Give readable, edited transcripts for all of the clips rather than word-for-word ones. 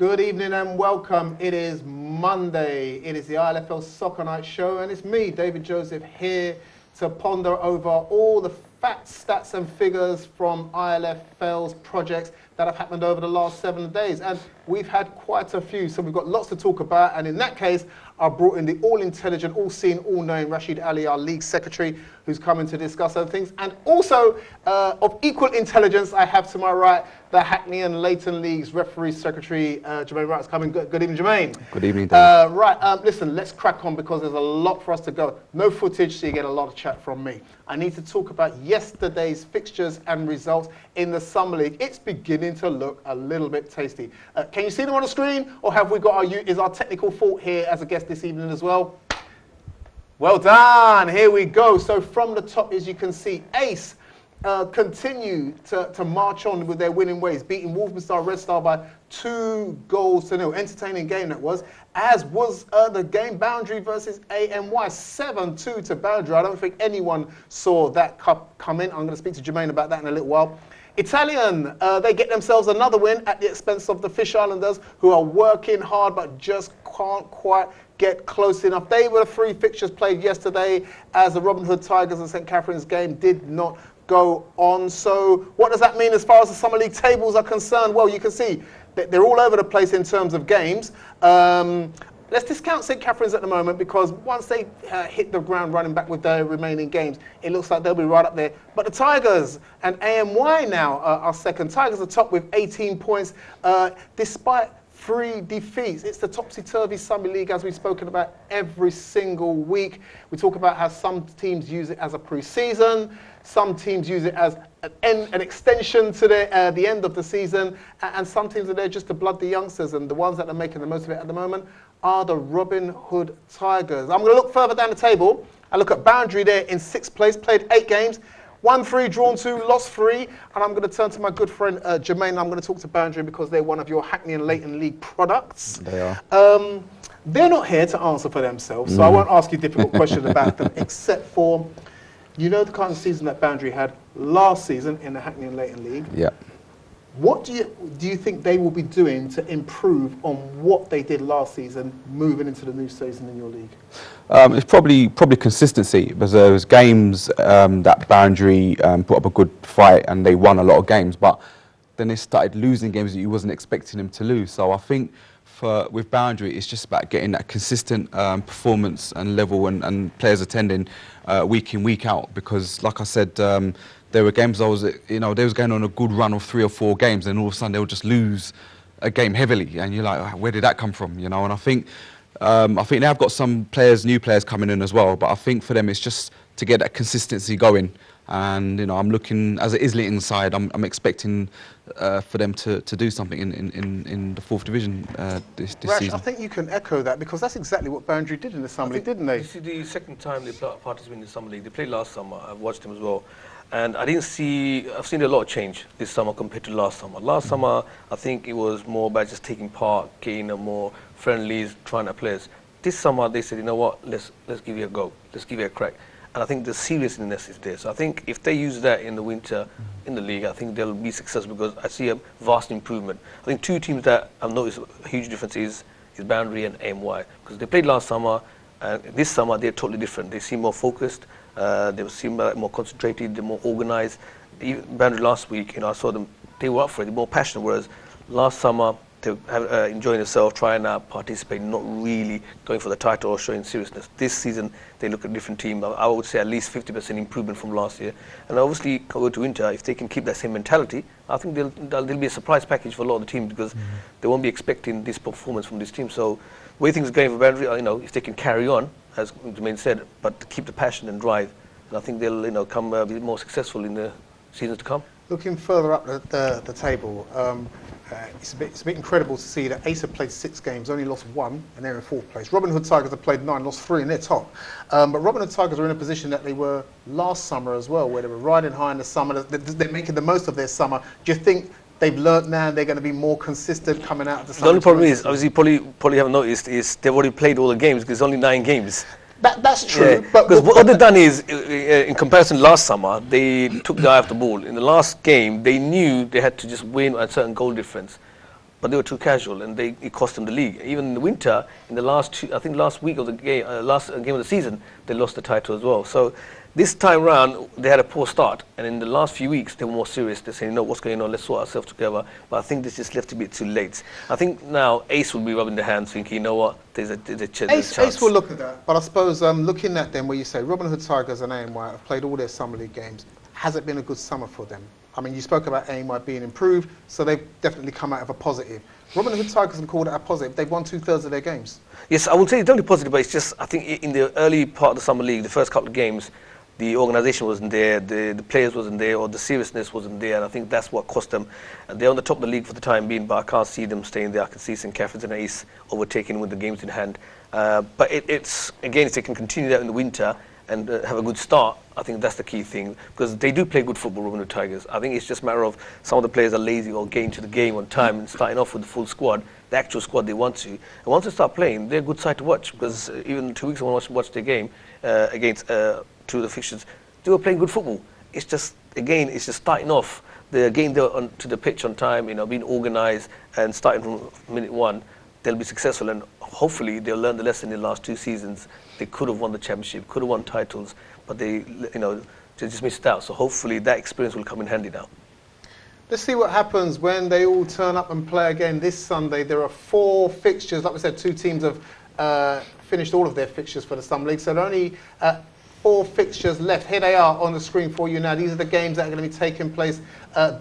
Good evening and welcome. It is Monday. It is the ILFL Soccer Night Show, and it's me, David Joseph, here to ponder over all the facts, stats and figures from ILFL's projects that have happened over the last 7 days. And we've had quite a few, so we've got lots to talk about. And in that case, I brought in the all-intelligent, all-seeing, all-knowing Rashid Ali, our league secretary, who's coming to discuss other things. And also, of equal intelligence, I have to my right the Hackney and Leighton League's referee secretary, Jermaine Wright's coming. Good evening, Jermaine. Good evening, David. Listen, let's crack on because there's a lot for us to go. No footage, so you get a lot of chat from me. I need to talk about yesterday's fixtures and results in the Summer League. It's beginning to look a little bit tasty. Can you see them on the screen, or have we got is our technical fault here as a guest this evening as well? Well done. Here we go. So from the top, as you can see, Ace continue to march on with their winning ways, beating Wolverhampton Red Star by 2-0. Entertaining game that was, as was the game Boundary versus AMY, 7-2 to Boundary. I don't think anyone saw that cup come in. I'm going to speak to Jermaine about that in a little while. Italian, they get themselves another win at the expense of the Fish Islanders, who are working hard but just can't quite get close enough. They were the 3 fixtures played yesterday, as the Robin Hood Tigers and St Catherine's game did not go on. So what does that mean as far as the Summer League tables are concerned? Well, you can see that they're all over the place in terms of games. Let's discount St Catherine's at the moment, because once they hit the ground running back with their remaining games, it looks like they'll be right up there. But the Tigers and AMY now are second. Tigers are top with 18 points, despite 3 defeats. It's the topsy-turvy Summer League, as we've spoken about every single week. We talk about how some teams use it as a pre-season, some teams use it as an extension to the end of the season, and some teams are there just to blood the youngsters, and the ones that are making the most of it at the moment are the Robin Hood Tigers. I'm going to look further down the table. I look at Boundary there in 6th place, played 8 games, won 3, drawn 2, lost 3, and I'm going to turn to my good friend Jermaine. I'm going to talk to Boundary because they're one of your Hackney and Leighton League products. They are. They're not here to answer for themselves, so I won't ask you difficult questions about them, except for, you know, the kind of season that Boundary had last season in the Hackney and Leighton League. Yeah. What do you think they will be doing to improve on what they did last season, moving into the new season in your league? It's probably consistency, because there was games that Boundary put up a good fight and they won a lot of games, but then they started losing games that you wasn't expecting them to lose. So I think with Boundary, it's just about getting that consistent performance and level, and players attending week in, week out. Because, like I said, there were games they was going on a good run of 3 or 4 games, and all of a sudden they'll just lose a game heavily, and you're like, where did that come from? You know, and I think they have got some players, new players coming in as well. But I think for them, it's just to get that consistency going. And you know, I'm looking, as an Islington side, I'm expecting for them to do something in the 4th division this season. I think you can echo that, because that's exactly what Boundary did in the Summer League, didn't they? This is the 2nd time they participated in the Summer League. They played last summer. I've watched them as well. And I've seen a lot of change this summer compared to last summer. Last summer, I think it was more about just taking part, getting a more friendlies, trying out players. This summer, they said, you know what, let's give it a go. Let's give it a crack. And I think the seriousness is there. So I think if they use that in the winter in the league, I think they'll be successful, because I see a vast improvement. I think 2 teams that I've noticed a huge difference is Boundary and AMY, because they played last summer, and this summer they're totally different. They seem more focused. They seem more concentrated. They're more organised. Boundary last week, you know, I saw them. They were up for it. They're more passionate. Whereas last summer, they were enjoying themselves, trying out, participating, not really going for the title or showing seriousness. This season, they look at a different team. I would say at least 50% improvement from last year. And obviously, go to winter, if they can keep that same mentality, I think there'll be a surprise package for a lot of the teams, because they won't be expecting this performance from this team. So, the way things are going for Boundary, you know, if they can carry on, as Jermaine said, but keep the passion and drive, and I think they'll, you know, be more successful in the seasons to come. Looking further up the table, it's a bit incredible to see that Ace have played 6 games, only lost 1, and they're in 4th place. Robin Hood Tigers have played 9, lost 3, and they're top. But Robin Hood Tigers are in a position that they were last summer as well, where they were riding high in the summer. They're making the most of their summer. Do you think they've learnt now and they're going to be more consistent coming out of the summer? The only problem is, obviously, probably haven't noticed, is they've already played all the games, because it's only 9 games. That's true. Yeah, because what they've done is, in comparison to last summer, they took the eye off the ball. In the last game, they knew they had to just win a certain goal difference. but they were too casual, and it cost them the league. Even in the winter, in the last last week of the game, last game of the season, they lost the title as well. So this time round, they had a poor start, and in the last few weeks, they were more serious. They're saying, "No, what's going on? Let's sort ourselves together." But I think this just left a bit too late. I think now Ace will be rubbing their hands, thinking, "You know what? There's a chance." Ace will look at that, but I suppose looking at them, where you say Robin Hood Tigers and AMY have played all their summer league games, has it been a good summer for them? I mean, you spoke about AMY being improved, so they've definitely come out of a positive. Robin Hood Tigers can call it a positive. They've won 2/3 of their games. Yes, I would say it's definitely positive, but it's just, I think in the early part of the summer league, the first couple of games, the organisation wasn't there, the players wasn't there, or the seriousness wasn't there, and I think that's what cost them. And they're on the top of the league for the time being, but I can't see them staying there. I can see St. Catherine's and Ace overtaking with the games in hand. But it's, again, if they can continue that in the winter and have a good start, I think that's the key thing, because they do play good football, Robin Hood Tigers. I think it's just a matter of some of the players are lazy or getting to the game on time and starting off with the full squad, the actual squad they want to. And once they start playing, they're a good side to watch, because even 2 weeks ago when I watched their game against two of the fixtures, they were playing good football. It's just, again, it's just starting off. They're getting to the pitch on time, being organised, and starting from minute one, they'll be successful, and hopefully they'll learn the lesson in the last 2 seasons. They could have won the championship, could have won titles, but they just missed out. So hopefully that experience will come in handy now. Let's see what happens when they all turn up and play again this Sunday. There are 4 fixtures. Like we said, 2 teams have finished all of their fixtures for the Summer League, so there are only 4 fixtures left. Here they are on the screen for you now. These are the games that are going to be taking place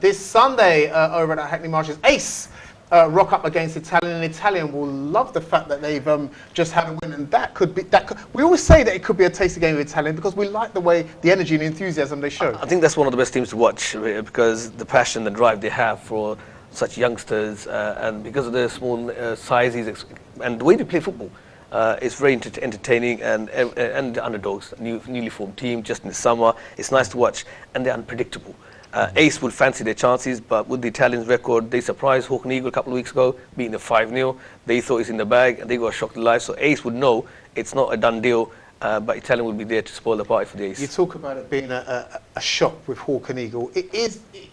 this Sunday over at Hackney Marshes. Ace rock up against Italian, and Italian will love the fact that they've just had a win, and that could be we always say that it could be a tasty game of Italian because we like the way, the energy and the enthusiasm they show. I think that's one of the best teams to watch, because the passion and drive they have for such youngsters, and because of their small sizes and the way they play football. It's very entertaining, and the underdogs, newly formed team just in the summer. It's nice to watch, and they're unpredictable. Ace would fancy their chances, but with the Italians' record, they surprised Hawk and Eagle a couple of weeks ago, beating them 5-0. They thought it's in the bag, and they got shocked alive. So Ace would know it's not a done deal, but Italian would be there to spoil the party for the Ace. You talk about it being a shock with Hawk and Eagle. It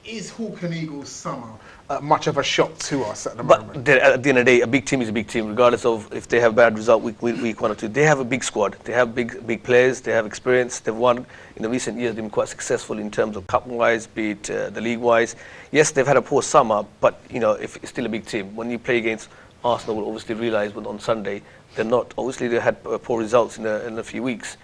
is Hawk and Eagle's summer much of a shock to us at the moment? But at the end of the day, a big team is a big team, regardless of if they have a bad result week 1 or 2. They have a big squad. They have big players. They have experience. They've won in the recent years. They've been quite successful in terms of cup-wise, be it the league-wise. Yes, they've had a poor summer, but if it's still a big team. When you play against Arsenal, will obviously realise on Sunday they're not. Obviously, they had poor results in a few weeks,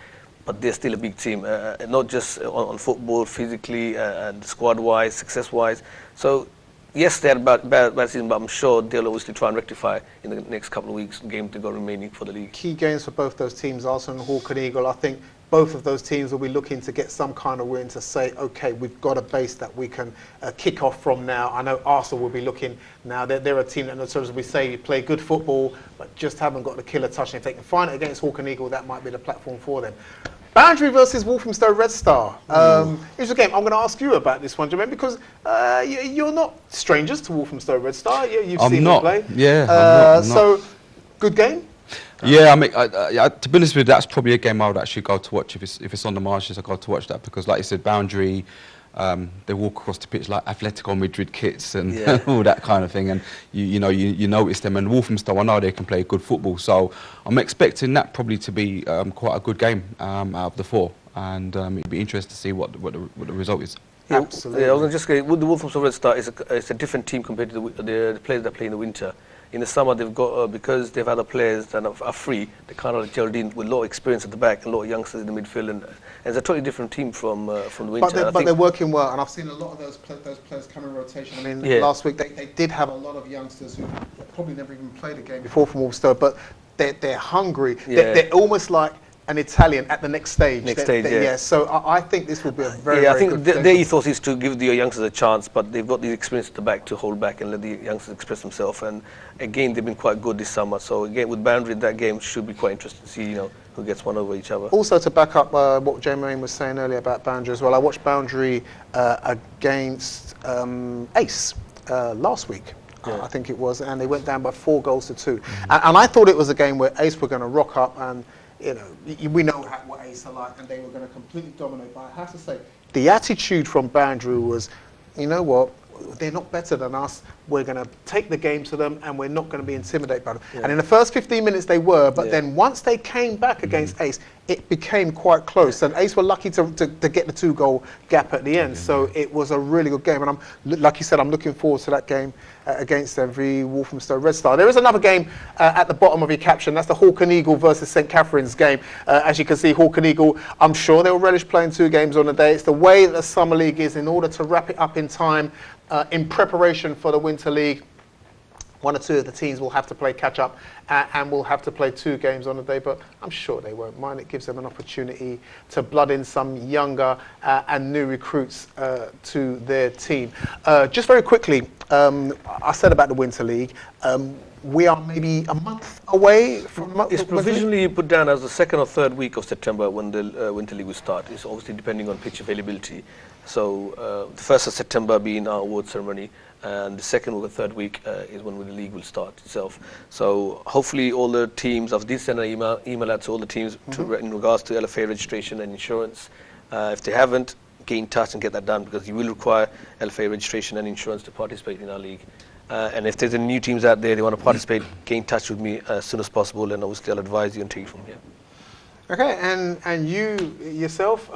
but they're still a big team, not just on football, physically, and squad-wise, success-wise. So, yes, they had a bad season, but I'm sure they'll obviously try and rectify in the next couple of weeks, game to go remaining for the league. Key games for both those teams, Arsenal and Hawk and Eagle. I think both of those teams will be looking to get some kind of win to say, okay, we've got a base that we can kick off from now. I know Arsenal will be looking now. They're a team that, as we say, play good football, but just haven't got the killer touch. And if they can find it against Hawk and Eagle, that might be the platform for them. Boundary versus Walthamstow Red Star. Here's a game. I'm going to ask you about this one, Jermaine, because you're not strangers to Walthamstow Red Star. You've seen them play. Yeah, I'm not. So, good game? Yeah, I mean, to be honest with you, that's probably a game I would actually go to watch if it's on the Marshes. I go to watch that because, like you said, Boundary, they walk across the pitch like Atletico Madrid kits and all that kind of thing, and you notice them. And Walthamstow, I know they can play good football, so I'm expecting that probably to be quite a good game out of the 4, and it'd be interesting to see what the result is. Yeah, absolutely. Yeah, I was going to just say, with the Walthamstow Red Star, it's a different team compared to the players that play in the winter. In the summer, they've got because they've other players that are free. They kind of gelled in with a lot of experience at the back and a lot of youngsters in the midfield, and it's a totally different team from the winter. But they're working well, and I've seen a lot of those players come in rotation. I mean, last week they did have a lot of youngsters who probably never even played a game before from Walthamstow, but they're hungry. They're almost like an Italian at the next stage. Yeah. So I think this will be a very, I think their ethos is to give the youngsters a chance, but they've got the experience at the back to hold back and let the youngsters express themselves. And again, they've been quite good this summer. So again, with Boundary, that game should be quite interesting to see, who gets one over each other. Also, to back up what Jermaine was saying earlier about Boundary as well, I watched Boundary against Ace last week. I think it was, and they went down by 4-2. And I thought it was a game where Ace were going to rock up and. We know what Ace are like, and they were going to completely dominate. But I have to say, the attitude from Boundary was, you know what, they're not better than us. We're going to take the game to them, and we're not going to be intimidated by them. And in the first 15 minutes they were, but then once they came back against Ace, it became quite close. And Ace were lucky to get the 2-goal gap at the end. So it was a really good game. And like you said, I'm looking forward to that game against them, v Walthamstow Red Star. There is another game at the bottom of your caption. That's the Hawk and Eagle versus St Catherine's game. As you can see, Hawk and Eagle, I'm sure they'll relish playing 2 games on a day. It's the way that the Summer League is in order to wrap it up in time in preparation for the Winter League. 1 or 2 of the teams will have to play catch-up and will have to play 2 games on a day, but I'm sure they won't mind. It gives them an opportunity to blood in some younger and new recruits to their team. Just very quickly, I said about the Winter League. We are maybe a month away from... It's provisionally put down as the 2nd or 3rd week of September when the Winter League will start. It's obviously depending on pitch availability. So the 1st of September being our award ceremony, and the 2nd or the 3rd week is when the league will start itself. So hopefully all the teams, I did send an email out to all the teams in regards to LFA registration and insurance. If they haven't, get in touch and get that done, because you will require LFA registration and insurance to participate in our league. And if there's any new teams out there, they want to participate, get in touch with me as soon as possible, and obviously I'll advise you and take it from here. Okay, and you yourself,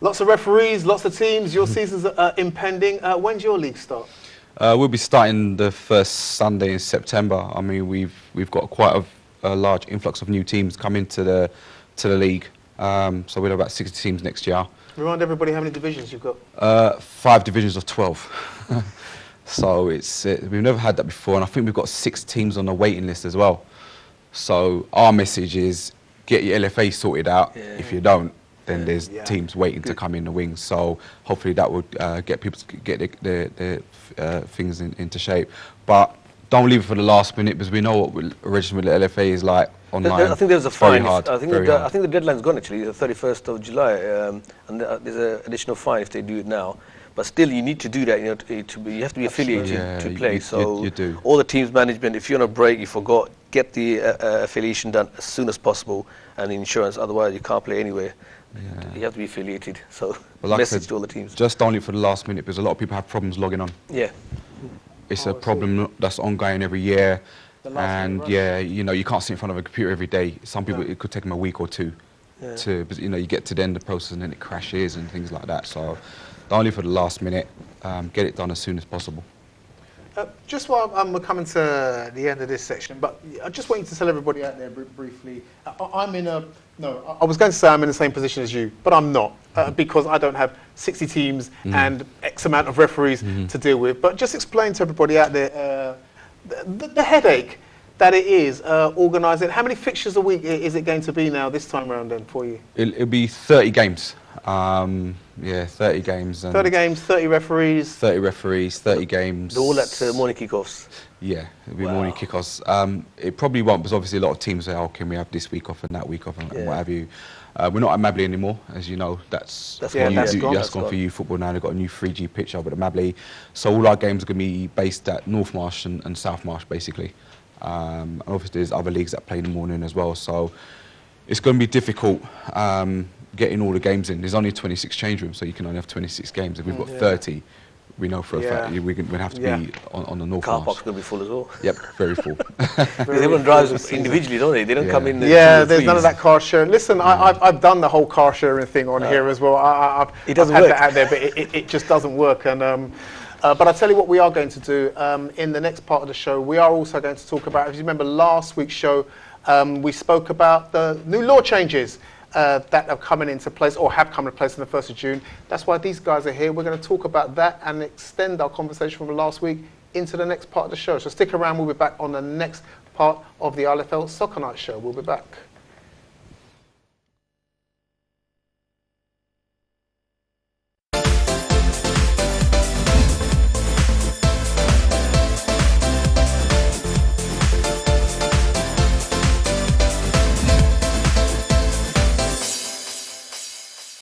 lots of referees, lots of teams, your season's impending. When's your league start? We'll be starting the first Sunday in September. I mean, we've got quite a large influx of new teams coming to the league. So we'll have about 60 teams next year. Remind everybody how many divisions you've got. 5 divisions of 12. So we've never had that before, and I think we've got 6 teams on the waiting list as well. So our message is get your LFA sorted out. If you don't, then there's teams waiting to come in the wings. So hopefully that would get people to get their things into shape. But don't leave it for the last minute, because we know what registering with the LFA is like online. I think there's a fine. Hard, I think the deadline's gone actually, the 31st of July, and there's an additional fine if they do it now. But still, you need to do that. You know, you have to be affiliated to play. So you do. All the teams management, if you're on a break, you forgot, get the affiliation done as soon as possible, and insurance. Otherwise, you can't play anywhere. You have to be affiliated. So like message to all the teams. Just only for the last minute, because a lot of people have problems logging on. Yeah. It's a problem that's ongoing every year. And you know, you can't sit in front of a computer every day. Some people, it could take them a week or 2 but you know, you get to the end of the process and then it crashes and things like that. So only for the last minute, get it done as soon as possible. Just while we're coming to the end of this section, but I just want you to tell everybody out there briefly, I'm in a, no, I was going to say I'm in the same position as you, but I'm not, because I don't have 60 teams and X amount of referees to deal with. But just explain to everybody out there the headache that it is organising. How many fixtures a week is it going to be now this time around then for you? It'll be 30 games. 30 games. And 30 games, 30 referees. 30 referees, 30 games. All at morning kickoffs. Yeah, it'll be morning kickoffs. It probably won't, because obviously a lot of teams say, oh, can we have this week off and that week off and what have you. We're not at Mabley anymore, as you know. That's gone for youth football now. They've got a new 3G pitch over at Mabley. So all our games are going to be based at North Marsh and South Marsh, basically. And obviously there's other leagues that play in the morning as well. So it's going to be difficult getting all the games in. There's only 26 change rooms, so you can only have 26 games. If we've got 30, we know for a fact we'd have to be on the North Marsh. Car park's going to be full as well. Yep, very full. Everyone drives individually, don't they? They don't come in. There's none of that car sharing. Listen, I've done the whole car sharing thing on here as well. It doesn't I've had work. that out there, but it just doesn't work. And but I'll tell you what we are going to do in the next part of the show. We are also going to talk about, if you remember last week's show, we spoke about the new law changes that are coming into place, or have come into place on the 1st of June. That's why these guys are here. We're going to talk about that and extend our conversation from last week into the next part of the show. So stick around. We'll be back on the next part of the ILFL Soccer Night show. We'll be back.